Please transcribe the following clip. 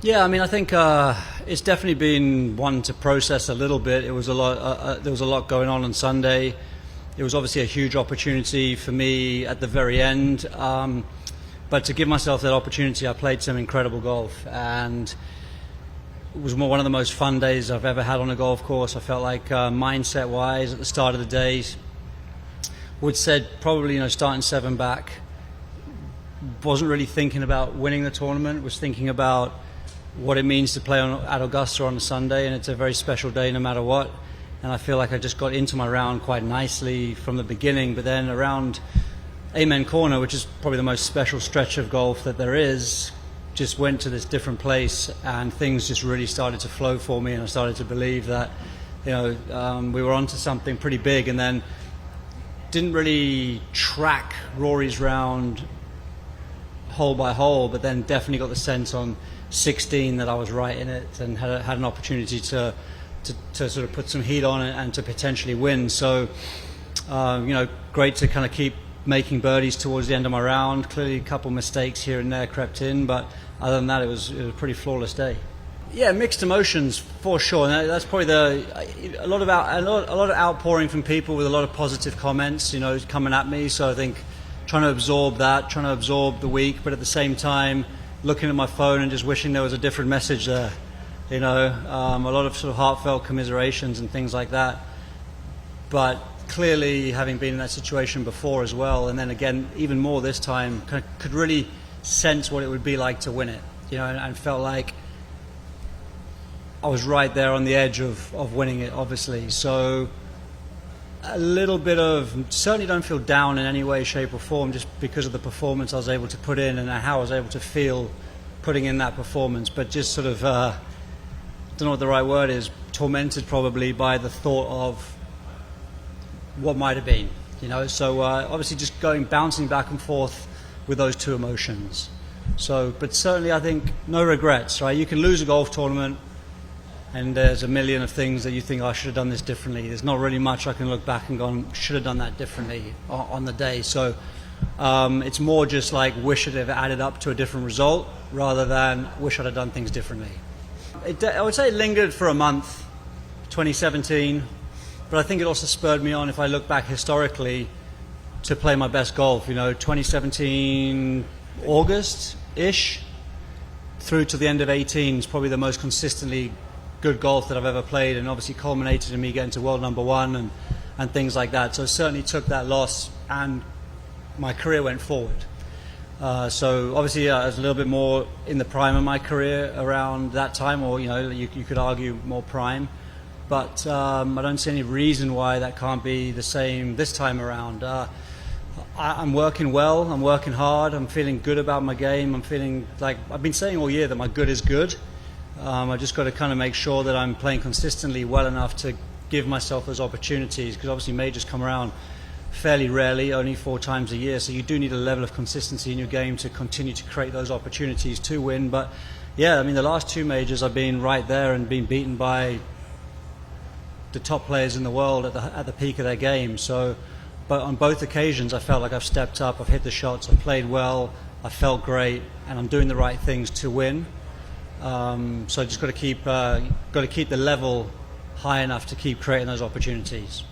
Yeah, I mean, I think it's definitely been one to process a little bit. It was a lot. There was a lot going on Sunday. It was obviously a huge opportunity for me at the very end. But to give myself that opportunity, I played some incredible golf, and it was one of the most fun days I've ever had on a golf course. I felt like mindset-wise at the start of the day, would said probably starting 7 back. Wasn't really thinking about winning the tournament. Was thinking about what it means to play at Augusta on a Sunday, and it's a very special day no matter what. And I feel like I just got into my round quite nicely from the beginning, but then around Amen Corner, which is probably the most special stretch of golf that there is, just went to this different place, and things just really started to flow for me, and I started to believe that we were onto something pretty big. And then didn't really track Rory's round hole by hole, but then definitely got the sense on 16 that I was right in it, and had an opportunity to sort of put some heat on it and to potentially win. So great to kind of keep making birdies towards the end of my round. Clearly a couple mistakes here and there crept in, but other than that it was a pretty flawless day. Yeah, mixed emotions for sure. And that's probably a lot of outpouring from people with a lot of positive comments coming at me. So I think trying to absorb the week, but at the same time looking at my phone and just wishing there was a different message there. A lot of sort of heartfelt commiserations and things like that. But clearly, having been in that situation before as well, and then again even more this time, could really sense what it would be like to win it. And felt like I was right there on the edge of winning it, obviously. So a little bit of, certainly don't feel down in any way, shape or form, just because of the performance I was able to put in and how I was able to feel putting in that performance, but just sort of, don't know what the right word is, tormented probably by the thought of what might have been, so obviously just bouncing back and forth with those two emotions. So, but certainly I think no regrets, right? You can lose a golf tournament, and there's a million of things that you think, I should have done this differently. There's not really much I can look back and go, should have done that differently on the day. So it's more just like wish it had added up to a different result rather than wish I'd have done things differently. I would say it lingered for a month, 2017, but I think it also spurred me on, if I look back historically, to play my best golf. 2017 August-ish through to the end of 18 is probably the most consistently good golf that I've ever played, and obviously culminated in me getting to world number one and things like that. So I certainly took that loss and my career went forward. So obviously I was a little bit more in the prime of my career around that time, or you could argue more prime, but I don't see any reason why that can't be the same this time around. I'm working well, I'm working hard, I'm feeling good about my game. I'm feeling like I've been saying all year that my good is good. I just got to kind of make sure that I'm playing consistently well enough to give myself those opportunities, because obviously majors come around fairly rarely, only 4 times a year, so you do need a level of consistency in your game to continue to create those opportunities to win. But yeah, I mean, the last 2 majors I've been right there and been beaten by the top players in the world at the peak of their game. So, but on both occasions I felt like I've stepped up, I've hit the shots, I've played well, I felt great, and I'm doing the right things to win. So I just got to keep the level high enough to keep creating those opportunities.